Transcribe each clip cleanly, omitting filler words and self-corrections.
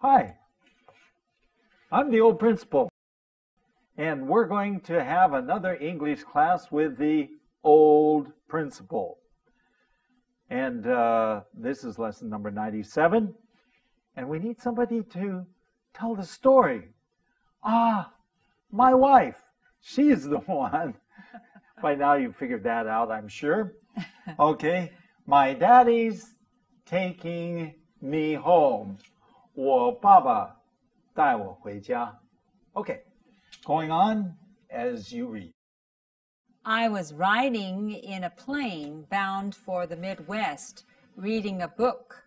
Hi, I'm the old principal, and we're going to have another English class with the old principal. And this is lesson number 97, and we need somebody to tell the story. My wife, she's the one. By now you figured that out, I'm sure. Okay, my daddy's taking me home. 我爸爸带我回家. Okay, going on as you read. I was riding in a plane bound for the Midwest, reading a book.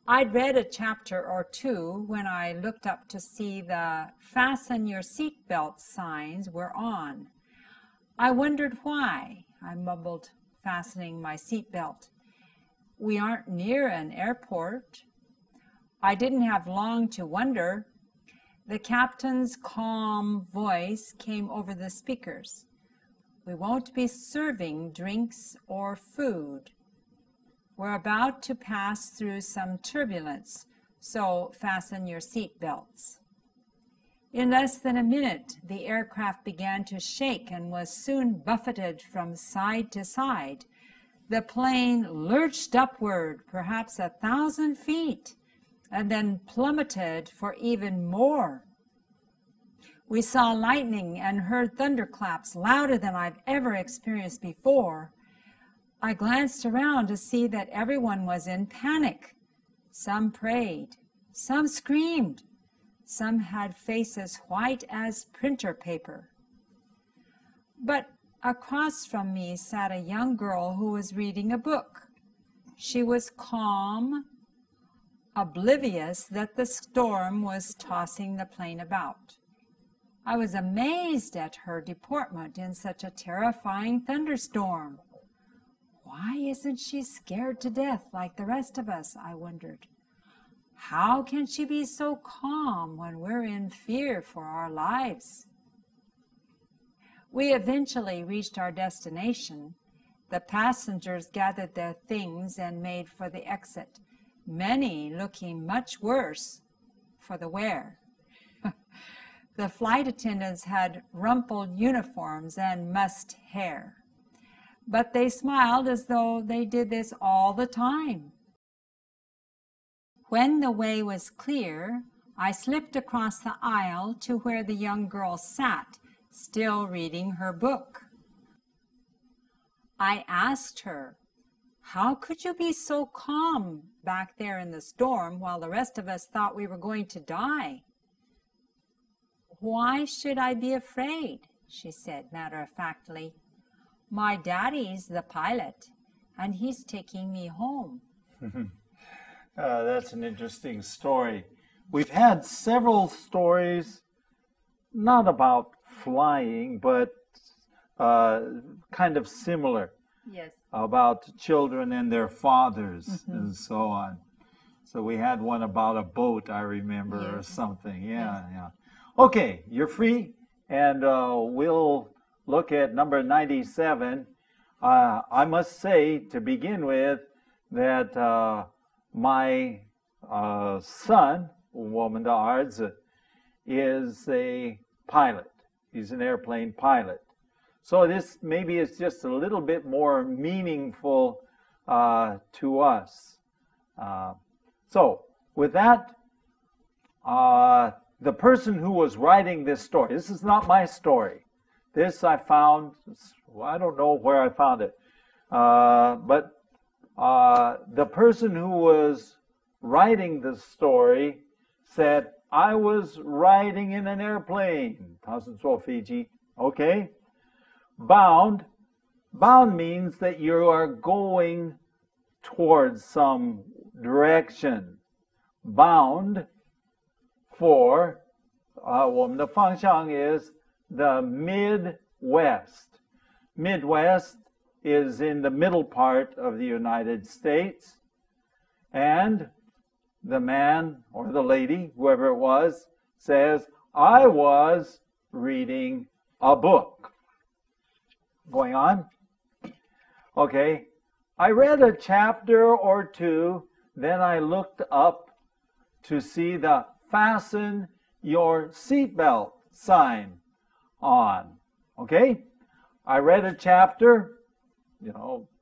I'd read a chapter or two when I looked up to see the "Fasten your seatbelt" signs were on. I wondered why, I mumbled, fastening my seatbelt. We aren't near an airport. I didn't have long to wonder. The captain's calm voice came over the speakers. We won't be serving drinks or food. We're about to pass through some turbulence, so fasten your seat belts. In less than a minute, the aircraft began to shake and was soon buffeted from side to side. The plane lurched upward, perhaps 1,000 feet, and then plummeted for even more. We saw lightning and heard thunderclaps louder than I've ever experienced before. I glanced around to see that everyone was in panic. Some prayed, some screamed, some had faces white as printer paper. But across from me sat a young girl who was reading a book. She was calm, oblivious that the storm was tossing the plane about. I was amazed at her deportment in such a terrifying thunderstorm. Why isn't she scared to death like the rest of us, I wondered. How can she be so calm when we're in fear for our lives? We eventually reached our destination. The passengers gathered their things and made for the exit, many looking much worse for the wear. The flight attendants had rumpled uniforms and mussed hair, but they smiled as though they did this all the time. When the way was clear, I slipped across the aisle to where the young girl sat, still reading her book. I asked her, "How could you be so calm back there in the storm while the rest of us thought we were going to die?" "Why should I be afraid?" she said matter-of-factly. "My daddy's the pilot, and he's taking me home." That's an interesting story. We've had several stories, not about flying, but kind of similar. Yes. About children and their fathers and so on. So we had one about a boat, I remember, or something. Yeah. Okay, you're free, and we'll look at number 97. I must say, to begin with, that my son, 我们的儿子, is a pilot. He's an airplane pilot. So this maybe is just a little bit more meaningful to us. So with that, the person who was writing this story, this is not my story. This I found, I don't know where I found it, but the person who was writing the story said, "I was riding in an airplane." 他是坐飞机. Okay? Bound means that you are going towards some direction. Bound for 我们的方向 is the Midwest. Midwest is in the middle part of the United States, and the man or the lady, whoever it was, says, "I was reading a book." Going on. Okay. I read a chapter or two, then I looked up to see the fasten your seatbelt sign on. Okay? I read a chapter,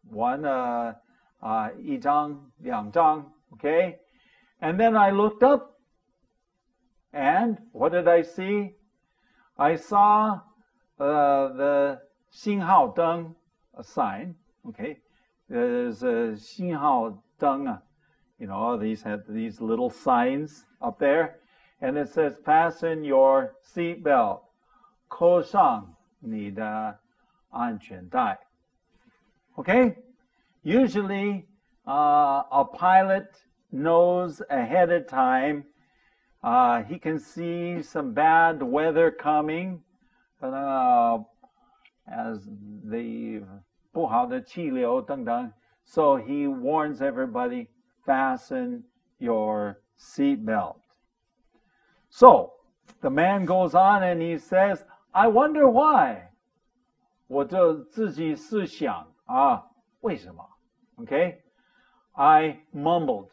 one, 一章, 两章, okay? And then I looked up, and what did I see? I saw the 信号灯 sign, okay? There's a 信号灯, these have these little signs up there, and it says, fasten your seatbelt, 扣上你的安全带. Okay? Usually, a pilot knows ahead of time. He can see some bad weather coming, as the 不好的气流等等. So he warns everybody, fasten your seatbelt. So the man goes on and he says, I wonder why. 我就自己思想啊，为什么? Okay? I mumbled.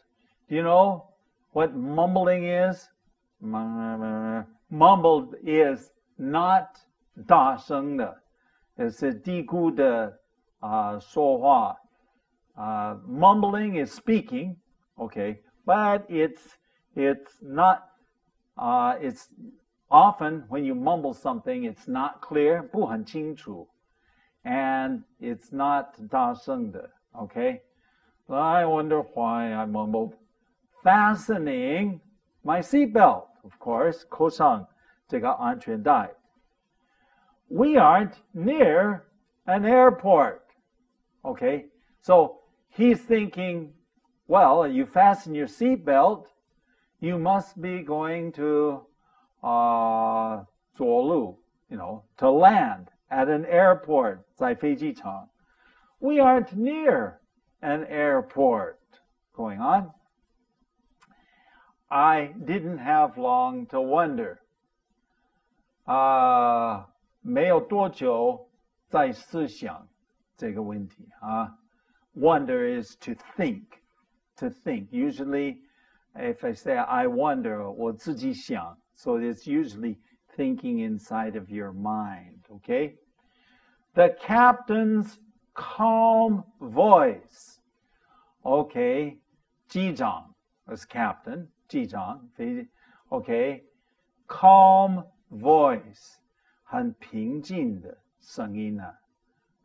Do you know what mumbling is? Mumbled is not 大声的，是低估的说话。Mumbling is speaking, okay, but it's not. It's often when you mumble something, it's not clear, 不很清楚, and it's not 大声的, okay? I wonder why I mumbled. Fastening my seatbelt, of course, 扣上这个安全带. We aren't near an airport, okay? So he's thinking, well, you fasten your seatbelt, you must be going to 着陆, to land at an airport, 在飞机场. We aren't near an airport. Going on. I didn't have long to wonder. 没有多久在思想这个问题啊. Wonder is to think. To think. Usually, if I say I wonder, 我自己想, so it's usually thinking inside of your mind, okay? The captain's calm voice. Okay, 机长 is captain, 机长, okay? Calm voice, 很平静的声音啊.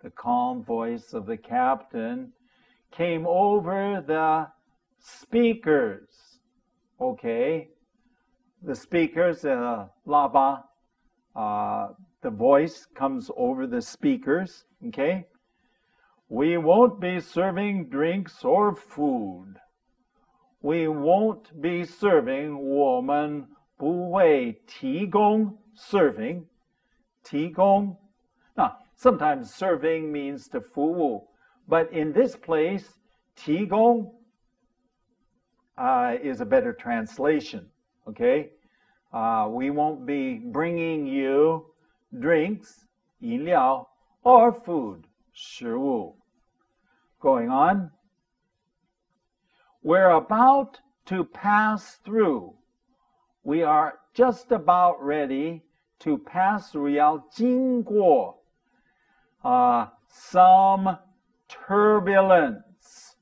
The calm voice of the captain came over the speakers, okay? The speakers, 喇叭, the voice comes over the speakers, okay? We won't be serving drinks or food. We won't be serving, 我们不会提供 serving, 提供. Now, sometimes serving means to 服务, but in this place, 提供 is a better translation, okay? We won't be bringing you drinks, 饮料, or food, 食物. Going on. We're about to pass through. We are just about ready to pass through, 要经过 some turbulence,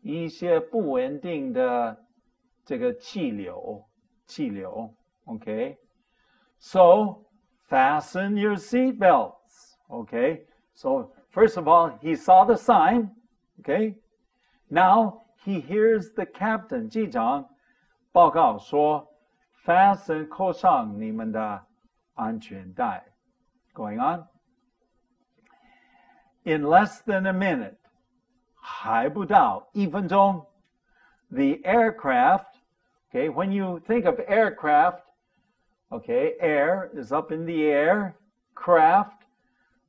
一些不稳定的这个气流, okay? So, fasten your seatbelts, okay? So, first of all, he saw the sign, okay? Now, he hears the captain, 机长, 报告说, fasten 扣上你们的安全带. Going on. In less than a minute, 还不到1分钟, the aircraft, okay, when you think of aircraft, okay, air is up in the air, craft.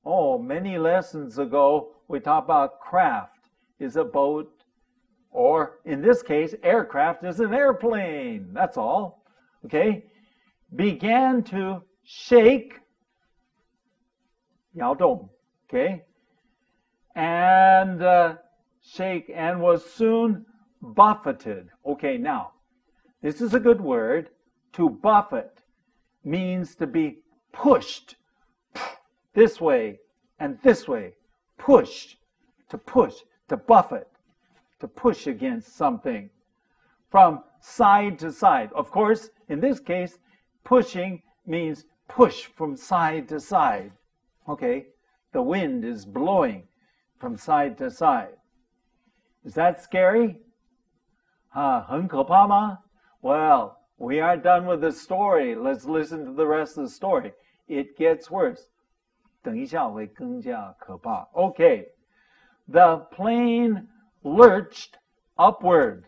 Oh, many lessons ago, we talked about craft is a boat, or in this case, aircraft is an airplane. That's all, okay? Began to shake, 摇动, okay? And shake and was soon buffeted. Okay, now, This is a good word. To buffet means to be pushed this way and this way. Push, to buffet, to push against something. From side to side. Of course, in this case, pushing means push from side to side. Okay, the wind is blowing from side to side. Is that scary? 很可怕吗? Well, we aren't done with the story. Let's listen to the rest of the story. It gets worse. 等一下会更加可怕. Okay, the plane lurched upward.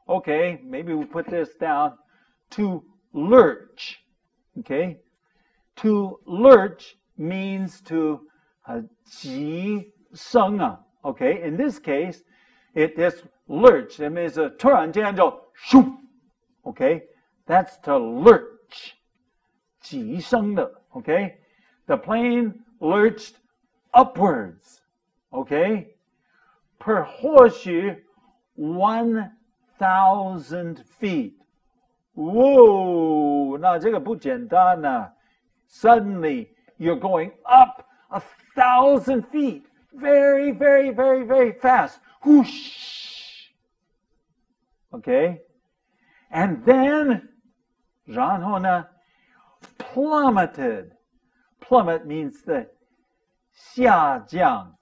Okay, maybe we put this down. To lurch. Okay, to lurch means to 急升啊. Okay, in this case, it is lurch. It means 突然间就 shoo. Okay, that's to lurch. 急升的. Okay, the plane lurched upwards. Okay, per 或许 1,000 feet. Whoa, 那这个不简单啊. Suddenly, you're going up 1,000 feet. Very, very, very, very fast. Whoosh. Okay? And then, 然后呢, plummeted. Plummet means the 下降.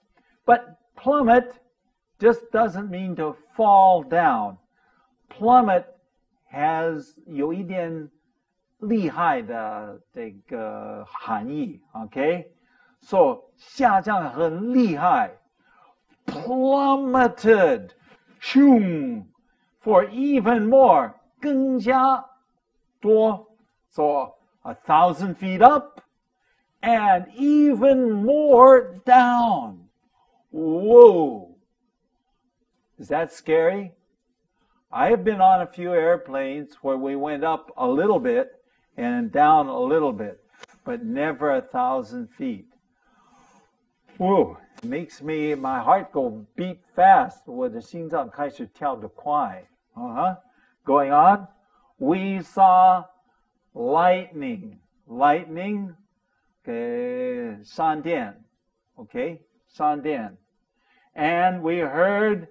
But plummet just doesn't mean to fall down. Plummet has 有一点厉害的这个含义. Okay? So, 下降很厉害. Plummeted. Shoom. For even more. 更加多. So, 1,000 feet up. And even more down. Whoa. Is that scary? I have been on a few airplanes where we went up a little bit and down a little bit, but never 1,000 feet. Whoa, it makes my heart go beat fast. 我的心脏开始跳得快. Going on, we saw lightning. Lightning, okay, 闪电. Okay, 闪电. And we heard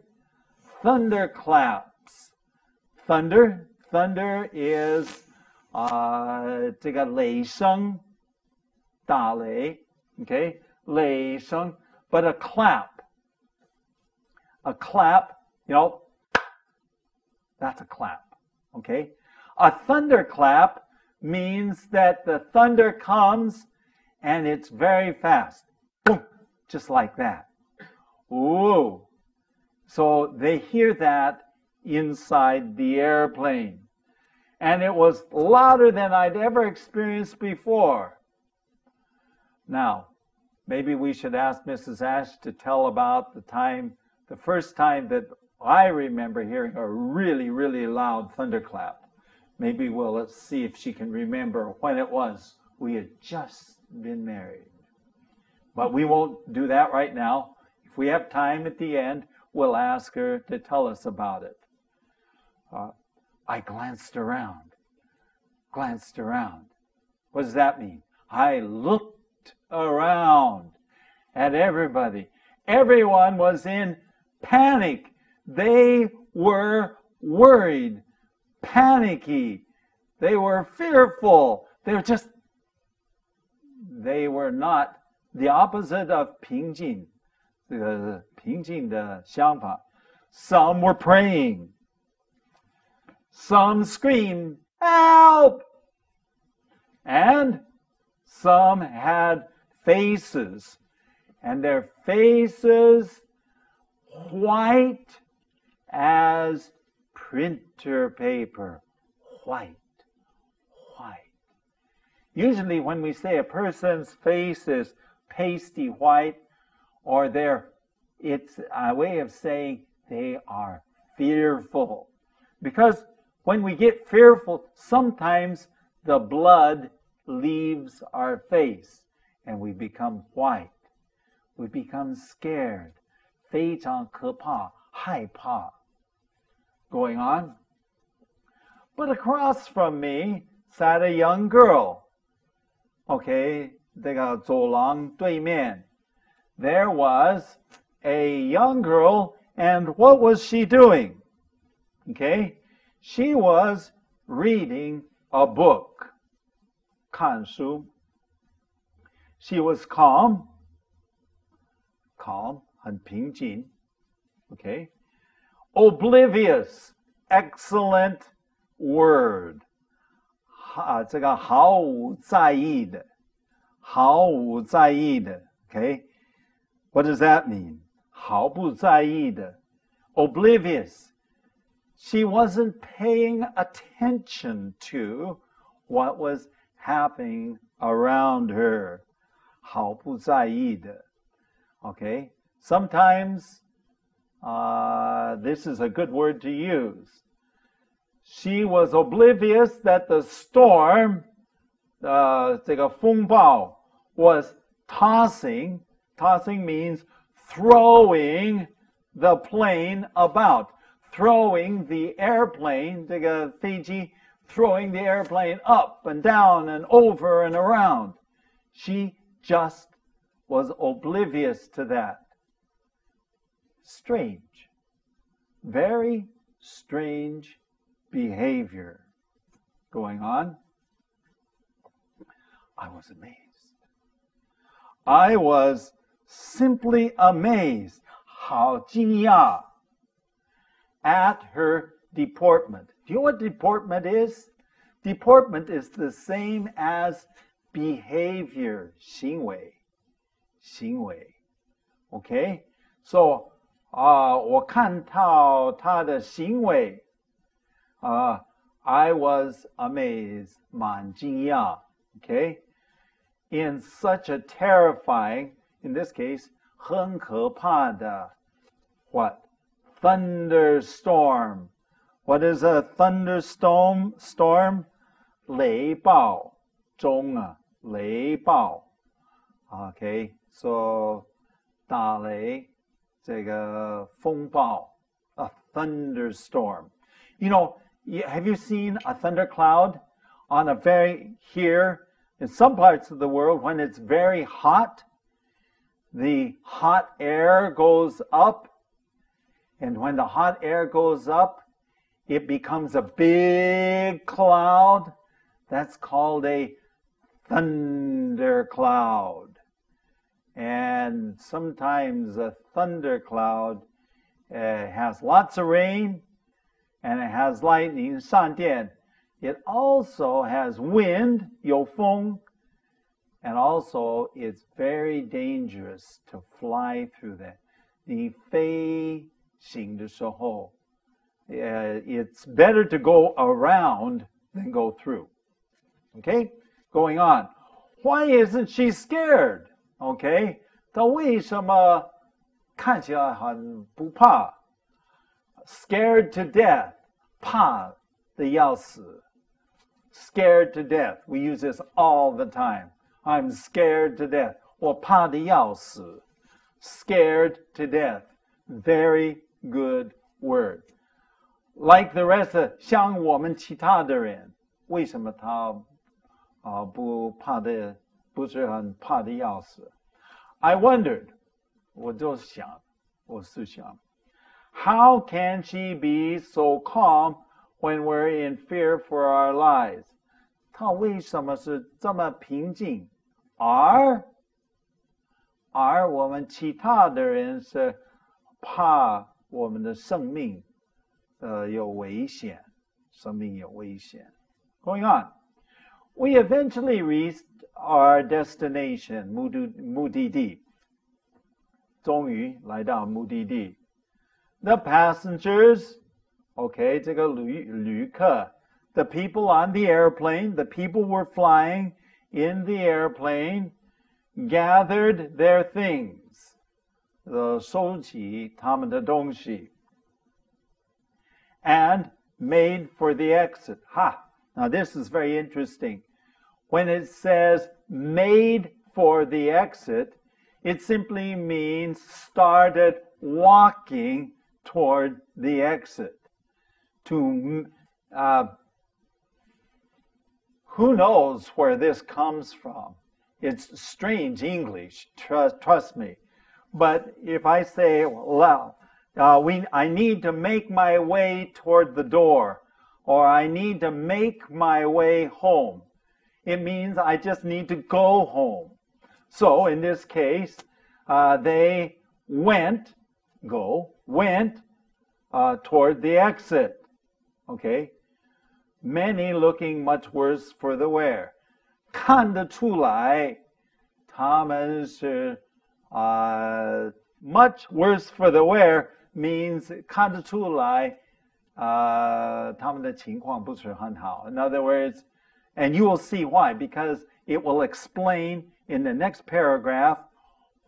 thunderclaps. Thunder is 这个雷声, 打雷, okay, 雷声. But a clap, you know, that's a clap, okay. A thunderclap means that the thunder comes and it's very fast, boom, just like that. Whoa. So they hear that inside the airplane. And it was louder than I'd ever experienced before. Now, maybe we should ask Mrs. Ash to tell about the first time that I remember hearing a really, really loud thunderclap. Maybe we'll see if she can remember when it was. We had just been married. But we won't do that right now. If we have time at the end, we'll ask her to tell us about it. I glanced around. What does that mean? I looked around at everybody. Everyone was in panic. They were worried, panicky. They were fearful. They were not the opposite of 平静. 这个平静的相反. Some were praying. Some screamed, help! And some had faces. And their faces white as printer paper. White. Usually when we say a person's face is pasty white, or it's a way of saying they are fearful. Because when we get fearful, sometimes the blood leaves our face and we become white. We become scared. 非常可怕, 害怕. Going on. But across from me sat a young girl. Okay, 这个走廊对面 there was a young girl, and what was she doing? Okay, she was reading a book. 看书. She was calm, 很平静. Okay, oblivious, excellent word. 这个毫无在意的 Okay, what does that mean? 毫不在意的 oblivious. She wasn't paying attention to what was happening around her. 毫不在意的 Okay, sometimes this is a good word to use. She was oblivious that the storm, 这个风暴 was tossing. Tossing means throwing the plane about. Throwing the airplane, 这个飞机 throwing the airplane up and down and over and around. She just was oblivious to that. Strange. Very strange behavior going on. I was amazed. I was simply amazed. 好惊讶 at her deportment. Do you know what deportment is? Deportment is the same as behavior, 行为 Okay? So, 我看到她的行为 I was amazed, 蛮惊讶 Okay? In such a terrifying, in this case, 很可怕的 what? Thunderstorm. What is a thunderstorm? Storm? 雷暴中啊雷暴 Okay, so 打雷这个风暴 a thunderstorm. You know, have you seen a thundercloud on a here in some parts of the world when it's very hot? The hot air goes up, and when the hot air goes up, it becomes a big cloud. That's called a thundercloud. And sometimes a thundercloud has lots of rain, and it has lightning, 闪电. It also has wind, 有风, and also it's very dangerous to fly through that. 你飞行的时候, it's better to go around than go through. Okay, going on. Why isn't she scared? Okay, 她为什么看起来很不怕 Scared to death, 怕得要死 Scared to death. We use this all the time. I'm scared to death. 我怕得要死 Scared to death. Very good word. Like the rest, 像我们其他的人，为什么他不是很怕得要死 I wondered, 我思想 how can she be so calm when we're in fear for our lives? 她为什么是这么平静？而我们其他的人是怕我们的生命有危险，生命有危险。Going on, we eventually reached our destination, 目的地。终于来到目的地。The passengers, okay, 这个旅客 the people on the airplane, the people were flying in the airplane, gathered their things, 收集他们的东西 and made for the exit. Now this is very interesting. When it says made for the exit, it simply means started walking toward the exit. To Who knows where this comes from? It's strange English, trust me. But if I say, well, I need to make my way toward the door, or I need to make my way home, it means I just need to go home. So in this case, they went toward the exit. Okay? Many looking much worse for the wear. 看得出来，他们是much worse for the wear means 看得出来，他们的情况不是很好. In other words, and you will see why, because it will explain in the next paragraph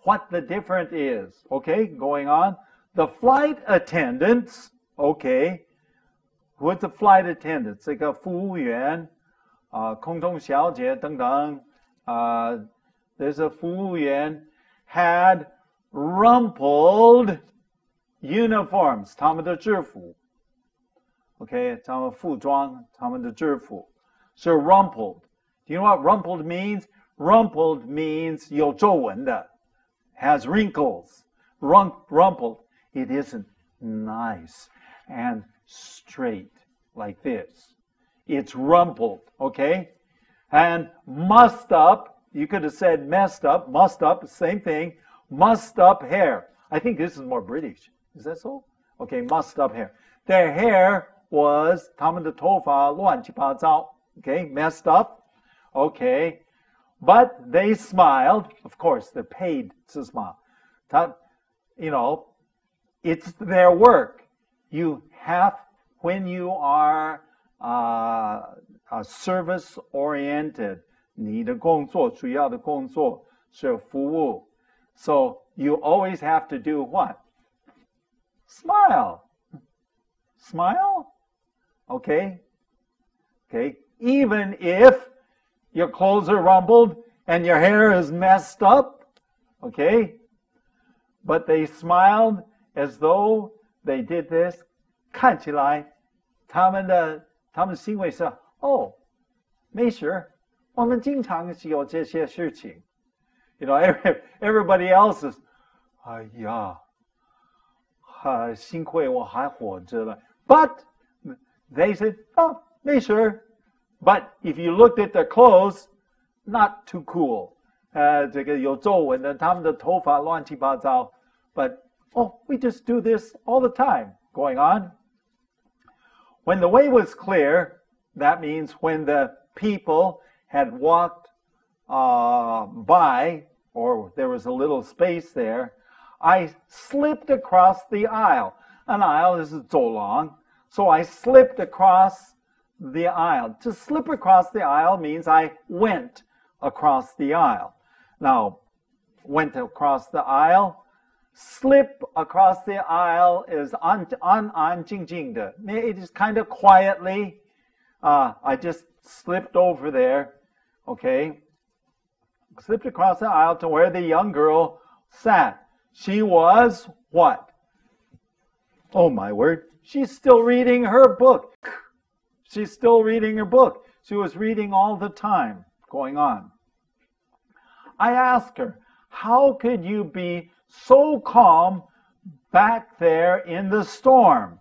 what the difference is. Okay, going on. The flight attendants, okay, what's the flight attendants? 这个服务员，空中小姐等等，there's a 服务员 had rumpled uniforms, 他们的制服。Okay, 他们服装，他们的制服。So rumpled. Do you know what rumpled means? Rumpled means 有皱纹的 has wrinkles. Rumpled. It isn't nice and straight like this. It's rumpled, okay? And mussed up, you could have said messed up, mussed up, same thing. Mussed up hair. I think this is more British. Is that so? Okay, mussed up hair. Their hair was 他们的头发乱七八糟. Okay, messed up. Okay. But they smiled. Of course, they're paid to smile. You know, it's their work. You have, when you are service-oriented, 你的工作，主要的工作是服务. So you always have to do what? Smile. Smile? Okay? Okay? Even if your clothes are rumpled and your hair is messed up, okay? But they smiled as though they did this. 看起来他们行为是没事，我们经常有这些事情. You know, everybody else is, 哎呀，幸亏我还活着了. But they said, 没事. But if you looked at their clothes, not too cool. 这个有皱纹的，他们的头发乱七八糟. But, we just do this all the time. Going on. When the way was clear, that means when the people had walked by, or there was a little space there, I slipped across the aisle. An aisle is 走廊. So I slipped across the aisle. To slip across the aisle means I went across the aisle. Now, went across the aisle. Slip across the aisle is 安静静的. It is kind of quietly. I just slipped over there. Okay. Slipped across the aisle to where the young girl sat. She was what? Oh my word. She's still reading her book. She's still reading her book. She was reading all the time. Going on. I asked her, how could you be so calm back there in the storm?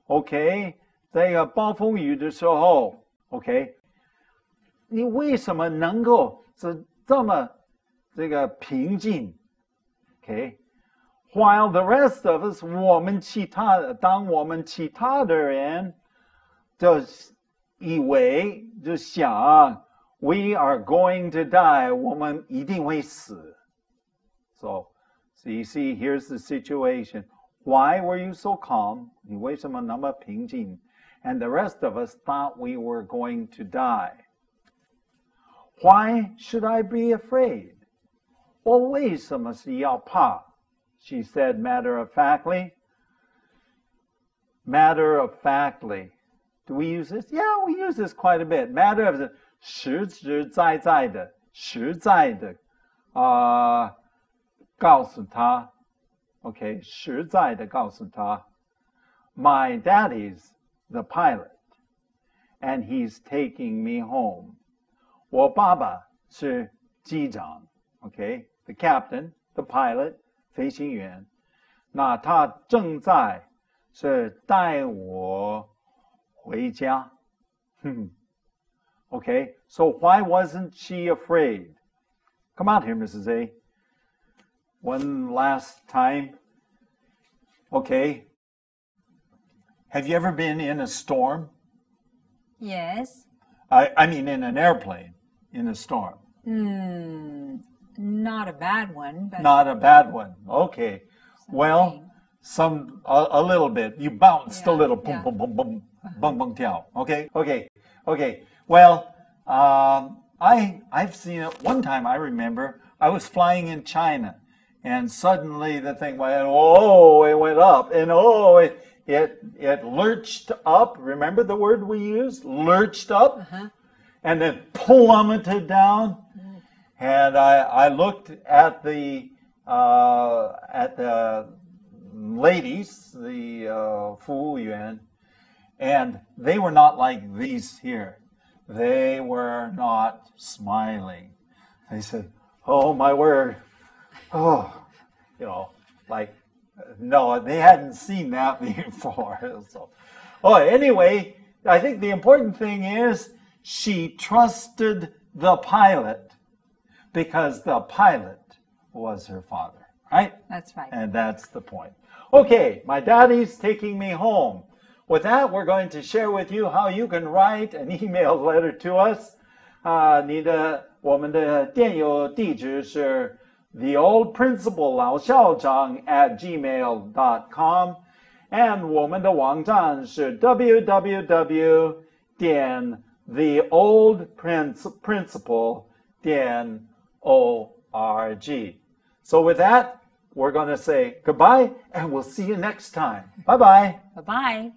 Okay. 在暴风雨的时候 Okay. 你为什么能够这么平静 Okay. While the rest of us, 当我们其他的人就以为就想 we are going to die, 我们一定会死. So you see, here's the situation. Why were you so calm? 你为什么那么平静? And the rest of us thought we were going to die. Why should I be afraid? 我为什么是要怕? She said matter-of-factly. Matter-of-factly. Do we use this? Yeah, we use this quite a bit. Matter of 实实在在的，实在的，告诉他 Okay, 实在的告诉他 My daddy's the pilot, and he's taking me home. 我爸爸是机长 ，OK， the captain, the pilot， 飞行员。那他正在是带我回家。Okay, so why wasn't she afraid? Come out here, Mrs. A. One last time. Okay. Have you ever been in a storm? Yes. I mean in an airplane, in a storm. Not a bad one, but Not a bad one. Okay. Well, a little bit. You bounced a little. Boom, boom, boom, boom, bung, bung, tiao. Okay, okay, okay. Well, I've seen it. One time I remember I was flying in China, and suddenly the thing went, oh, it went up, and oh, it lurched up. Remember the word we used? Lurched up, and then plummeted down. And I looked at the ladies, the 服务员, and they were not like these here. They were not smiling. They said, "Oh my word, oh," like no, they hadn't seen that before. So, anyway, I think the important thing is she trusted the pilot because the pilot was her father, right? That's right. And that's the point. Okay, my daddy's taking me home. With that, we're going to share with you how you can write an email letter to us. 我们的电邮地址是 theoldprinciple 老校长 @gmail.com， and 我们的网站是 www.theoldprinciple.org. So with that, we're going to say goodbye, and we'll see you next time. Bye-bye. Bye-bye.